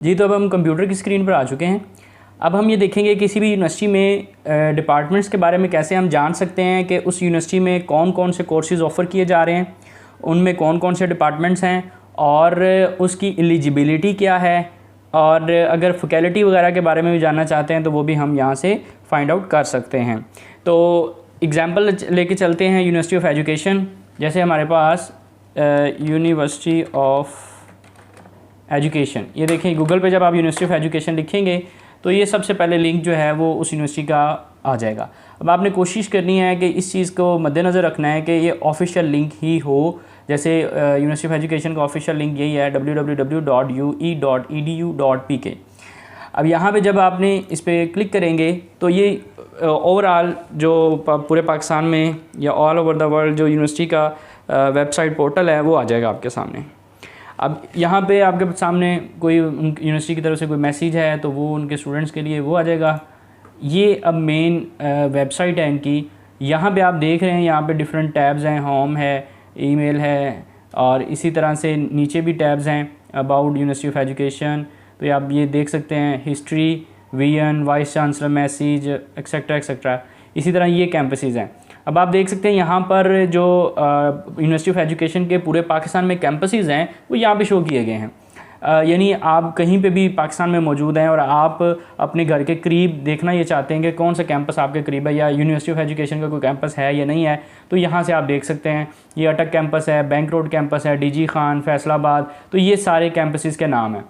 जी, तो अब हम कंप्यूटर की स्क्रीन पर आ चुके हैं। अब हम ये देखेंगे किसी भी यूनिवर्सिटी में डिपार्टमेंट्स के बारे में कैसे हम जान सकते हैं कि उस यूनिवर्सिटी में कौन कौन से कोर्सेज़ ऑफ़र किए जा रहे हैं, उनमें कौन कौन से डिपार्टमेंट्स हैं और उसकी एलिजिबिलिटी क्या है, और अगर फैकल्टी वगैरह के बारे में भी जानना चाहते हैं तो वो भी हम यहाँ से फाइंड आउट कर सकते हैं। तो एग्ज़ाम्पल लेके चलते हैं यूनिवर्सिटी ऑफ एजुकेशन। जैसे हमारे पास यूनिवर्सिटी ऑफ एजुकेशन, ये देखें गूगल पे जब आप यूनिवर्सिटी ऑफ एजुकेशन लिखेंगे तो ये सबसे पहले लिंक जो है वो उस यूनिवर्सिटी का आ जाएगा। अब आपने कोशिश करनी है कि इस चीज़ को मद्देनज़र रखना है कि ये ऑफिशियल लिंक ही हो। जैसे यूनिवर्सिटी ऑफ एजुकेशन का ऑफिशियल लिंक यही है www.ue.edu.pk। अब यहाँ पे जब आपने इस पर क्लिक करेंगे तो ये ओवरऑल जो पूरे पाकिस्तान में या ऑल ओवर द वर्ल्ड जो यूनिवर्सिटी का वेबसाइट पोर्टल है वो आ जाएगा आपके सामने। अब यहाँ पे आपके सामने कोई यूनिवर्सिटी की तरफ से कोई मैसेज है तो वो उनके स्टूडेंट्स के लिए वो आ जाएगा। ये अब मेन वेबसाइट है इनकी। यहाँ पे आप देख रहे हैं, यहाँ पे डिफरेंट टैब्स हैं, होम है, ईमेल है, और इसी तरह से नीचे भी टैब्स हैं अबाउट यूनिवर्सिटी ऑफ एजुकेशन। तो आप ये देख सकते हैं history, VN, vice chancellor message, etcetera etcetera. इसी तरह ये कैंपसेस हैं। अब आप देख सकते हैं यहाँ पर जो यूनिवर्सिटी ऑफ एजुकेशन के पूरे पाकिस्तान में कैंपसेस हैं वो यहाँ पे शो किए गए हैं। यानी आप कहीं पे भी पाकिस्तान में मौजूद हैं और आप अपने घर के करीब देखना ये चाहते हैं कि कौन सा कैंपस आपके करीब है या यूनिवर्सिटी ऑफ एजुकेशन का कोई कैंपस है या नहीं है, तो यहाँ से आप देख सकते हैं। ये अटक कैंपस है, बैंक रोड कैंपस है, डीजी खान, फैसलाबाद, तो ये सारे कैंपसेस के नाम हैं।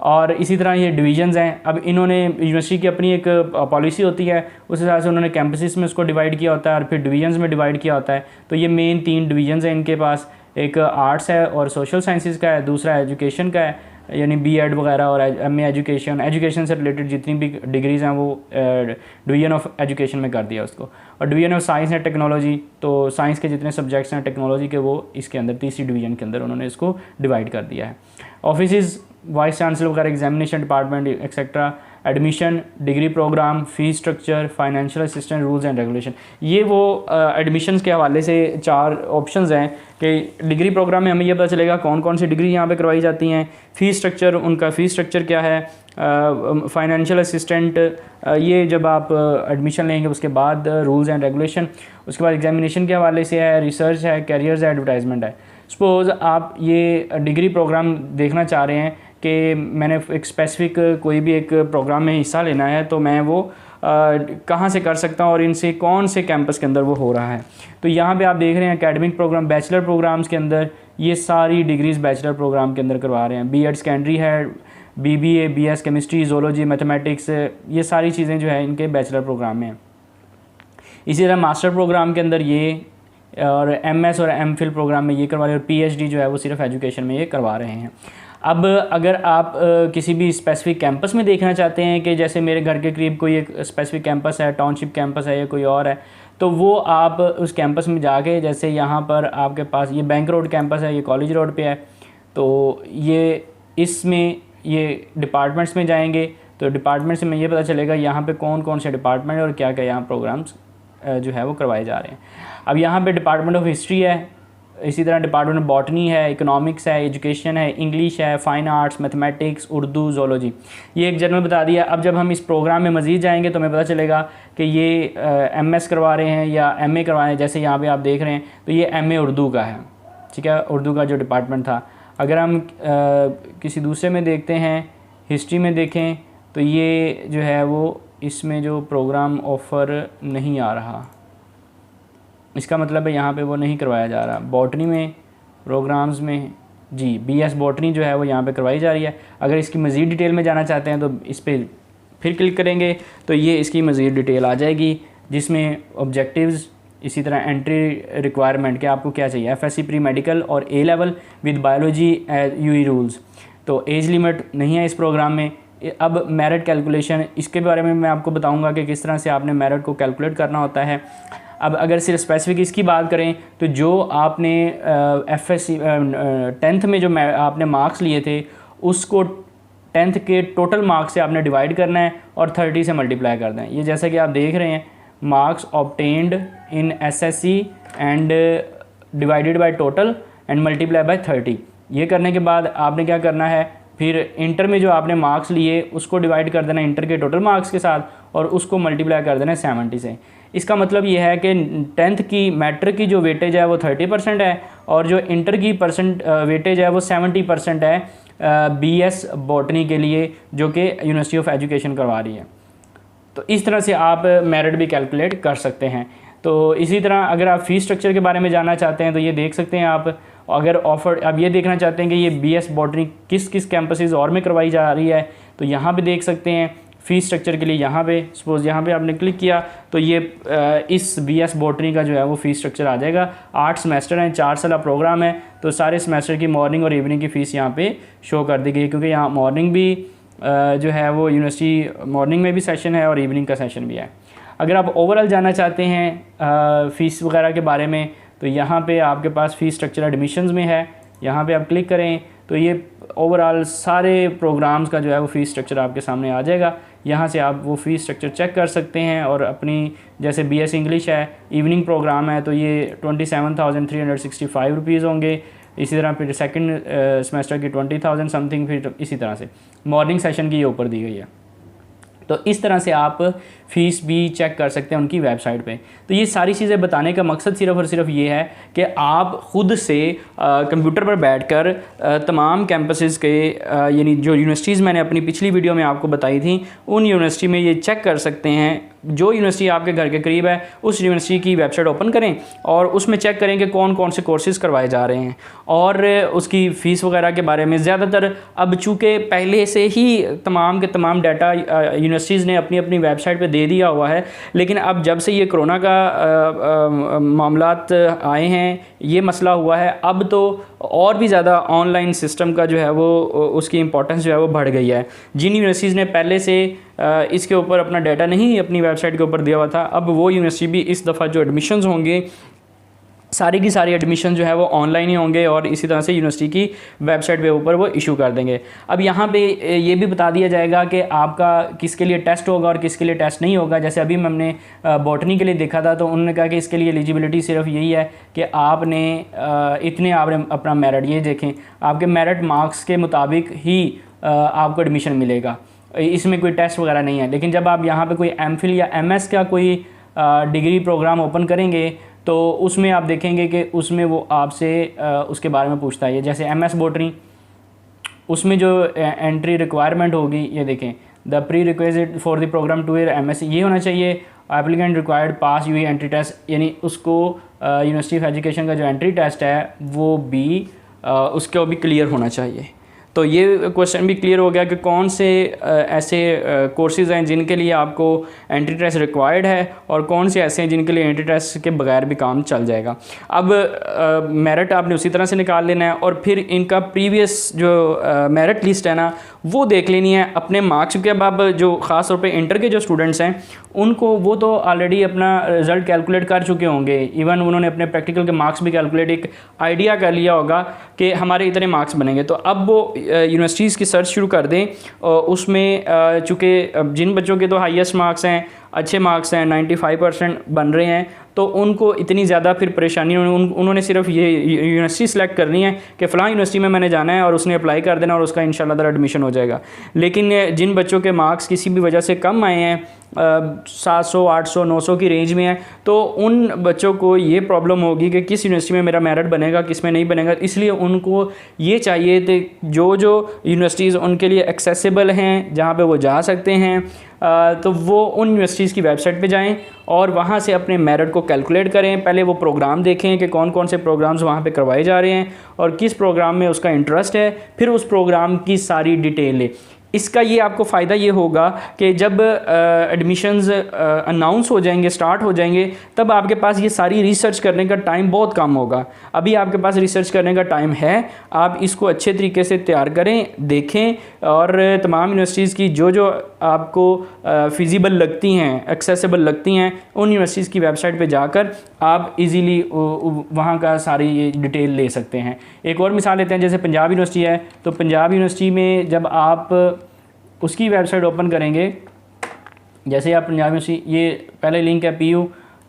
और इसी तरह ये डिवीज़न्स हैं। अब इन्होंने यूनिवर्सिटी की अपनी एक पॉलिसी होती है, उस हिसाब से उन्होंने कैंपसेस में उसको डिवाइड किया होता है और फिर डिवीज़न्स में डिवाइड किया होता है। तो ये मेन 3 डिवीज़न्स हैं इनके पास। एक आर्ट्स है और सोशल साइंसेस का है, दूसरा एजुकेशन का है यानी बीएड वगैरह और एमए एजुकेशन से रिलेटेड जितनी भी डिग्रीज़ हैं वो डिवीज़न ऑफ एजुकेशन में कर दिया उसको। और division of science and technology, तो साइंस के जितने सब्जेक्ट्स हैं टेक्नोलॉजी के वो इसके अंदर तीसरी डिवीज़न के अंदर उन्होंने इसको डिवाइड कर दिया है। ऑफिस, वाइस चांसलर वगैरह, examination department etcetera, admission, degree program, fees structure, financial assistant, rules and regulation. ये वो एडमिशन्स के हवाले से 4 ऑप्शंस हैं कि डिग्री प्रोग्राम में हमें ये पता चलेगा कौन कौन सी डिग्री यहाँ पे करवाई जाती हैं। फ़ीस स्ट्रक्चर, उनका फ़ीस स्ट्रक्चर क्या है। फाइनेंशियल असिस्टेंट, ये जब आप एडमिशन लेंगे उसके बाद रूल्स एंड रेगुलेशन। उसके बाद एग्जामिनेशन के हवाले से है, रिसर्च है, कैरियर्स है, एडवर्टाइजमेंट है। सपोज़ आप ये डिग्री प्रोग्राम देखना चाह रहे हैं कि मैंने एक स्पेसिफ़िक कोई भी एक प्रोग्राम में हिस्सा लेना है तो मैं वो कहाँ से कर सकता हूँ और इनसे कौन से कैंपस के अंदर वो हो रहा है। तो यहाँ पे आप देख रहे हैं एकेडमिक प्रोग्राम, बैचलर प्रोग्राम्स के अंदर ये सारी डिग्रीज़ बैचलर प्रोग्राम के अंदर करवा रहे हैं। बीएड सेकेंडरी है, BBA, BS chemistry, zoology, mathematics, ये सारी चीज़ें जो है इनके बैचलर प्रोग्राम में हैं। इसी तरह मास्टर प्रोग्राम के अंदर ये, और एमएस और एमफिल प्रोग्राम में ये करवा रहे हैं, और पीएचडी जो है वो सिर्फ एजुकेशन में ये करवा रहे हैं। अब अगर आप किसी भी स्पेसिफिक कैंपस में देखना चाहते हैं कि जैसे मेरे घर के करीब कोई एक स्पेसिफिक कैंपस है, टाउनशिप कैंपस है या कोई और है, तो वो आप उस कैंपस में जाके, जैसे यहाँ पर आपके पास ये बैंक रोड कैंपस है, ये कॉलेज रोड पे है, तो ये इसमें ये डिपार्टमेंट्स में जाएंगे तो डिपार्टमेंट्स में ये पता चलेगा यहाँ पे कौन कौन से डिपार्टमेंट और क्या क्या यहाँ प्रोग्राम्स जो है वो करवाए जा रहे हैं। अब यहाँ पे डिपार्टमेंट ऑफ हिस्ट्री है, इसी तरह डिपार्टमेंट ऑफ बॉटनी है, इकोनॉमिक्स है, एजुकेशन है, इंग्लिश है, fine arts, mathematics, Urdu, zoology. ये एक जनरल बता दिया। अब जब हम इस प्रोग्राम में मज़ीद जाएंगे तो हमें पता चलेगा कि ये एमएस करवा रहे हैं या एमए करवा रहे हैं। जैसे यहाँ पे आप देख रहे हैं तो ये एमए उर्दू का है, ठीक है, उर्दू का जो डिपार्टमेंट था। अगर हम किसी दूसरे में देखते हैं, हिस्ट्री में देखें, तो ये जो है वो इसमें जो प्रोग्राम ऑफ़र नहीं आ रहा, इसका मतलब है यहाँ पे वो नहीं करवाया जा रहा। बॉटनी में प्रोग्राम्स में जी बीएस बॉटनी जो है वो यहाँ पे करवाई जा रही है। अगर इसकी मज़ीद डिटेल में जाना चाहते हैं तो इस पर फिर क्लिक करेंगे तो ये इसकी मज़ीद डिटेल आ जाएगी, जिसमें ऑब्जेक्टिव्स, इसी तरह एंट्री रिक्वायरमेंट कि आपको क्या चाहिए, एफएससी प्री मेडिकल और A level with biology UE rules. तो एज लिमिट नहीं है इस प्रोग्राम में। अब मेरिट कैलकुलेशन, इसके बारे में मैं आपको बताऊँगा कि किस तरह से आपने मेरिट को कैलकुलेट करना होता है। अब अगर सिर्फ स्पेसिफिक इसकी बात करें तो जो आपने एफएससी 10th में जो आपने मार्क्स लिए थे उसको 10th के टोटल मार्क्स से आपने डिवाइड करना है और 30 से मल्टीप्लाई कर दें। ये जैसा कि आप देख रहे हैं, marks obtained in SSC and divided by total and multiply by 30। ये करने के बाद आपने क्या करना है, फिर इंटर में जो आपने मार्क्स लिए उसको डिवाइड कर देना इंटर के टोटल मार्क्स के साथ और उसको मल्टीप्लाई कर देना 70 से। इसका मतलब ये है कि 10th की मैट्रिक की जो वेटेज है वो 30% है और जो इंटर की वेटेज है वो 70% है BS बॉटनी के लिए, जो कि यूनिवर्सिटी ऑफ एजुकेशन करवा रही है। तो इस तरह से आप मेरिट भी कैलकुलेट कर सकते हैं। तो इसी तरह अगर आप फ़ीस स्ट्रक्चर के बारे में जानना चाहते हैं तो ये देख सकते हैं आप। अगर ऑफर अब ये देखना चाहते हैं कि ये BS बॉटनी किस किस कैंपसेस और में करवाई जा रही है तो यहाँ पे देख सकते हैं फ़ीस स्ट्रक्चर के लिए। यहाँ पे सपोज़ यहाँ पे आपने क्लिक किया तो ये इस BS बॉटनी का जो है वो फ़ीस स्ट्रक्चर आ जाएगा। 8 सेमेस्टर हैं, 4 साल प्रोग्राम है, तो सारे सेमेस्टर की मॉर्निंग और इवनिंग की फ़ीस यहाँ पे शो कर दी गई, क्योंकि यहाँ मॉर्निंग भी जो है वो यूनिवर्सिटी मॉर्निंग में भी सेशन है और इवनिंग का सेशन भी है। अगर आप ओवरऑल जानना चाहते हैं फ़ीस वगैरह के बारे में तो यहाँ पे आपके पास फ़ीस स्ट्रक्चर एडमिशन्स में है। यहाँ पे आप क्लिक करें तो ये ओवरऑल सारे प्रोग्राम्स का जो है वो फ़ीस स्ट्रक्चर आपके सामने आ जाएगा। यहाँ से आप वो फ़ीस स्ट्रक्चर चेक कर सकते हैं और अपनी, जैसे BS इंग्लिश है, इवनिंग प्रोग्राम है तो ये 27,365 रुपीज़ होंगे। इसी तरह फिर सेकंड सेमेस्टर की 20,000 समथिंग, फिर इसी तरह से मॉर्निंग सेशन की ये ऊपर दी गई है। तो इस तरह से आप फ़ीस भी चेक कर सकते हैं उनकी वेबसाइट पे। तो ये सारी चीज़ें बताने का मकसद सिर्फ़ और सिर्फ ये है कि आप ख़ुद से कंप्यूटर पर बैठकर तमाम कैंपसेस के यानी जो यूनिवर्सिटीज़ मैंने अपनी पिछली वीडियो में आपको बताई थी उन यूनिवर्सिटी में ये चेक कर सकते हैं। जो यूनिवर्सिटी आपके घर के करीब है उस यूनिवर्सिटी की वेबसाइट ओपन करें और उसमें चेक करें कि कौन कौन से कोर्सेज़ करवाए जा रहे हैं और उसकी फ़ीस वगैरह के बारे में। ज़्यादातर अब चूँकि पहले से ही तमाम के तमाम डाटा यूनिवर्सिटीज़ ने अपनी अपनी वेबसाइट पे दे दिया हुआ है, लेकिन अब जब से ये कोरोना का मामलात आए हैं, ये मसला हुआ है, अब तो और भी ज़्यादा ऑनलाइन सिस्टम का जो है वो उसकी इम्पोर्टेंस जो है वो बढ़ गई है। जिन यूनिवर्सिटीज़ ने पहले से इसके ऊपर अपना डाटा नहीं अपनी वेबसाइट के ऊपर दिया हुआ था, अब वो यूनिवर्सिटी भी इस दफ़ा जो एडमिशन्स होंगे सारी की सारी एडमिशन जो है वो ऑनलाइन ही होंगे और इसी तरह से यूनिवर्सिटी की वेबसाइट पे ऊपर वो इशू कर देंगे। अब यहाँ पे ये भी बता दिया जाएगा कि आपका किसके लिए टेस्ट होगा और किसके लिए टेस्ट नहीं होगा। जैसे अभी हमने बॉटनी के लिए देखा था तो उन्होंने कहा कि इसके लिए एलिजिबिलिटी सिर्फ यही है कि आपने आपने अपना मेरिट, ये देखें आपके मेरिट मार्क्स के मुताबिक ही आपको एडमिशन मिलेगा, इसमें कोई टेस्ट वगैरह नहीं है। लेकिन जब आप यहाँ पर कोई MPhil या MS का कोई डिग्री प्रोग्राम ओपन करेंगे तो उसमें आप देखेंगे कि उसमें वो आपसे उसके बारे में पूछता है। जैसे MS बॉटनी, उसमें जो एंट्री रिक्वायरमेंट होगी, ये देखें, the prerequisite for the program 2 year MSc ये होना चाहिए। Applicant required pass UE entry test, यानी उसको यूनिवर्सिटी ऑफ एजुकेशन का जो एंट्री टेस्ट है वो भी उसको भी क्लियर होना चाहिए। तो ये क्वेश्चन भी क्लियर हो गया कि कौन से ऐसे कोर्सेज़ हैं जिनके लिए आपको एंट्री टेस्ट रिक्वायर्ड है और कौन से ऐसे हैं जिनके लिए एंट्री टेस्ट के बगैर भी काम चल जाएगा। अब मेरिट आपने उसी तरह से निकाल लेना है और फिर इनका प्रीवियस जो मेरिट लिस्ट है ना वो देख लेनी है अपने मार्क्स के। अब आप जो ख़ास तौर पे इंटर के जो स्टूडेंट्स हैं उनको वो तो ऑलरेडी अपना रिज़ल्ट कैलकुलेट कर चुके होंगे, इवन उन्होंने अपने प्रैक्टिकल के मार्क्स भी कैलकुलेट एक आइडिया कर लिया होगा कि हमारे इतने मार्क्स बनेंगे। तो अब वो यूनिवर्सिटीज़ की सर्च शुरू कर दें। उसमें चूँकि जिन बच्चों के तो हाईएस्ट मार्क्स हैं, अच्छे मार्क्स हैं, 95% बन रहे हैं, तो उनको इतनी ज़्यादा फिर परेशानी उन्होंने सिर्फ ये यूनिवर्सिटी सेलेक्ट करनी है कि फ़लाँ यूनिवर्सिटी में मैंने जाना है और उसने अप्लाई कर देना और उसका इंशाल्लाह ताला एडमिशन हो जाएगा। लेकिन जिन बच्चों के मार्क्स किसी भी वजह से कम आए हैं, 700, 800, 900 की रेंज में है, तो उन बच्चों को ये प्रॉब्लम होगी कि किस यूनिवर्सिटी में मेरा मेरिट बनेगा, किस में नहीं बनेगा। इसलिए उनको ये चाहिए कि जो यूनिवर्सिटीज़ उनके लिए एक्सेसिबल हैं, जहाँ पे वो जा सकते हैं, तो वो उन यूनिवर्सिटीज़ की वेबसाइट पे जाएं और वहाँ से अपने मेरिट को कैलकुलेट करें। पहले वो प्रोग्राम देखें कि कौन कौन से प्रोग्राम्स वहाँ पे करवाए जा रहे हैं और किस प्रोग्राम में उसका इंटरेस्ट है, फिर उस प्रोग्राम की सारी डिटेल लें। इसका ये आपको फ़ायदा ये होगा कि जब एडमिशन्स अनाउंस हो जाएंगे, स्टार्ट हो जाएंगे, तब आपके पास ये सारी रिसर्च करने का टाइम बहुत कम होगा। अभी आपके पास रिसर्च करने का टाइम है, आप इसको अच्छे तरीके से तैयार करें, देखें और तमाम यूनिवर्सिटीज़ की जो आपको फिजिबल लगती हैं, एक्सेसिबल लगती हैं, उन यूनिवर्सिटीज़ की वेबसाइट पे जाकर आप इजीली वहाँ का सारी ये डिटेल ले सकते हैं। एक और मिसाल लेते हैं, जैसे पंजाब यूनिवर्सिटी है, तो पंजाब यूनिवर्सिटी में जब आप उसकी वेबसाइट ओपन करेंगे, जैसे आप पंजाब यूनिवर्सिटी, ये पहले लिंक है PU,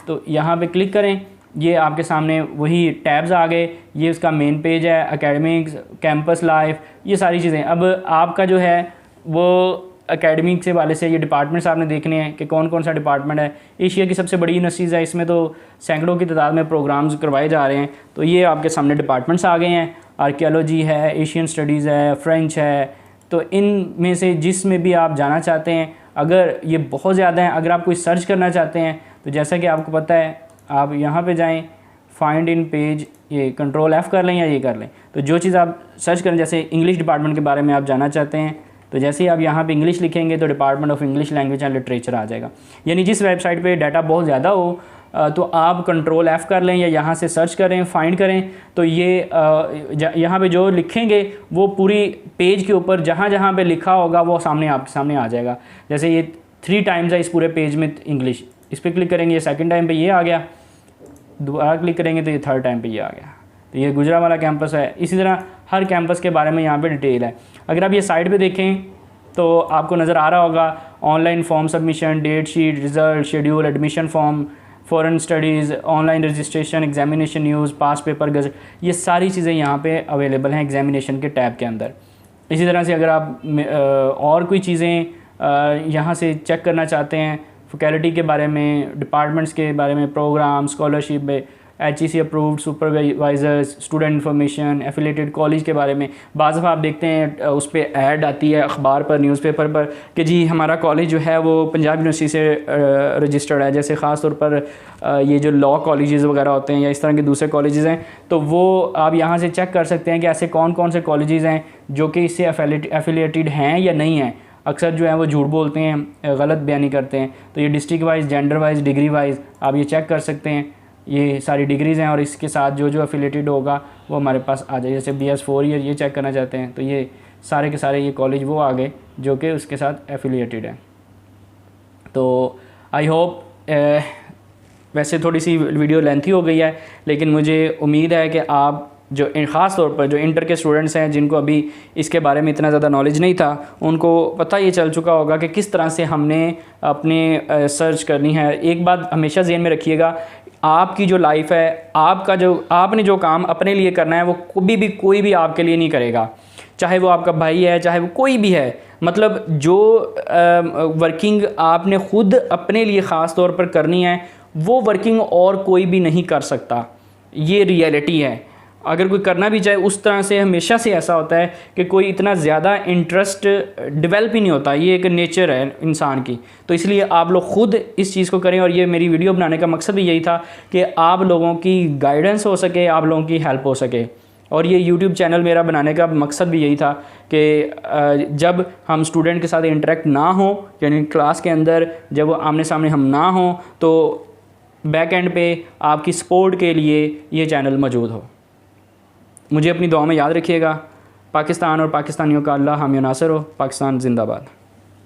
तो यहाँ पे क्लिक करें ये आपके सामने वही टैब्स आ गए, ये उसका मेन पेज है, एकेडमिक्स, कैंपस लाइफ, ये सारी चीज़ें। अब आपका जो है वो एकेडमिक से वाले से ये डिपार्टमेंट्स आपने देखने हैं कि कौन कौन सा डिपार्टमेंट है। एशिया की सबसे बड़ी यूनिवर्सिटीज़ है, इसमें तो सैकड़ों की तादाद में प्रोग्राम्स करवाए जा रहे हैं। तो ये आपके सामने डिपार्टमेंट्स आ गए हैं, आर्कियोलॉजी है, एशियन स्टडीज़ है, फ्रेंच है। तो इन में से जिस में भी आप जाना चाहते हैं, अगर ये बहुत ज़्यादा हैं, अगर आप कोई सर्च करना चाहते हैं तो जैसा कि आपको पता है आप यहाँ पे जाएं, फाइंड इन पेज, ये कंट्रोल F कर लें या ये कर लें। तो जो चीज़ आप सर्च करें, जैसे इंग्लिश डिपार्टमेंट के बारे में आप जानना चाहते हैं, तो जैसे ही आप यहाँ पे इंग्लिश लिखेंगे तो department of English language and literature आ जाएगा। यानी जिस वेबसाइट पे डाटा बहुत ज़्यादा हो तो आप कंट्रोल F कर लें या यहाँ से सर्च करें, फाइंड करें, तो ये यहाँ पे जो लिखेंगे वो पूरी पेज के ऊपर जहाँ जहाँ पे लिखा होगा वो सामने आपके सामने आ जाएगा। जैसे ये 3 टाइम्स है इस पूरे पेज में इंग्लिश, इस पर क्लिक करेंगे, ये सेकंड टाइम पे ये आ गया, दोबारा क्लिक करेंगे तो ये थर्ड टाइम पे ये आ गया। तो ये गुजरांवाला कैंपस है। इसी तरह हर कैंपस के बारे में यहाँ पे डिटेल है। अगर आप ये साइड पे देखें तो आपको नज़र आ रहा होगा online form submission, date sheet, result, schedule, admission form, foreign studies, online registration, examination news, past paper, gazette, ये सारी चीज़ें यहाँ पे अवेलेबल हैं एग्जामिनेशन के टैब के अंदर। इसी तरह से अगर आप और कोई चीज़ें यहाँ से चेक करना चाहते हैं, फैकल्टी के बारे में, डिपार्टमेंट्स के बारे में, प्रोग्राम, स्कॉलरशिप में, HEC approved supervisors, student information, affiliated college के बारे में, बाज़ दफ़ा आप देखते हैं उस पर ऐड आती है अखबार पर, न्यूज़पेपर पर कि जी हमारा कॉलेज जो है वो पंजाब यूनिवर्सिटी से रजिस्टर्ड है। जैसे ख़ास तौर पर ये जो लॉ कॉलेजेस वगैरह होते हैं या इस तरह के दूसरे कॉलेजेस हैं, तो वो आप यहाँ से चेक कर सकते हैं कि ऐसे कौन कौन से कॉलेजेस हैं जो कि इससे एफिलेटेड हैं या नहीं हैं। अक्सर जो है वो झूठ बोलते हैं, गलत बयानी करते हैं। तो ये district wise, gender wise, degree wise आप ये चेक कर सकते हैं। ये सारी डिग्रीज़ हैं और इसके साथ जो जो एफिलेटेड होगा वो हमारे पास आ जाए। जैसे BS 4 ईयर ये चेक करना चाहते हैं तो ये सारे के सारे ये कॉलेज वो आ गए जो कि उसके साथ एफिलिएटेड है। तो आई होप, वैसे थोड़ी सी वीडियो लेंथी हो गई है, लेकिन मुझे उम्मीद है कि आप जो ख़ास तौर पर जो इंटर के स्टूडेंट्स हैं जिनको अभी इसके बारे में इतना ज़्यादा नॉलेज नहीं था, उनको पता ये चल चुका होगा कि किस तरह से हमने अपने सर्च करनी है। एक बात हमेशा ज़हन में रखिएगा, आपकी जो लाइफ है, आपने जो काम अपने लिए करना है वो कभी भी कोई भी आपके लिए नहीं करेगा, चाहे वो आपका भाई है, चाहे वो कोई भी है। मतलब जो वर्किंग आपने खुद अपने लिए ख़ास तौर पर करनी है वो वर्किंग और कोई भी नहीं कर सकता। ये रियलिटी है। अगर कोई करना भी चाहे उस तरह से, हमेशा से ऐसा होता है कि कोई इतना ज़्यादा इंटरेस्ट डेवलप ही नहीं होता। ये एक नेचर है इंसान की। तो इसलिए आप लोग ख़ुद इस चीज़ को करें। और ये मेरी वीडियो बनाने का मकसद भी यही था कि आप लोगों की गाइडेंस हो सके, आप लोगों की हेल्प हो सके। और ये यूट्यूब चैनल मेरा बनाने का मकसद भी यही था कि जब हम स्टूडेंट के साथ इंटरेक्ट ना हो, यानी क्लास के अंदर जब वो आमने सामने हम ना हो, तो बैक एंड पे आपकी सपोर्ट के लिए ये चैनल मौजूद हो। मुझे अपनी दुआ में याद रखिएगा। पाकिस्तान और पाकिस्तानियों का अल्लाह हामी नासर हो। पाकिस्तान जिंदाबाद।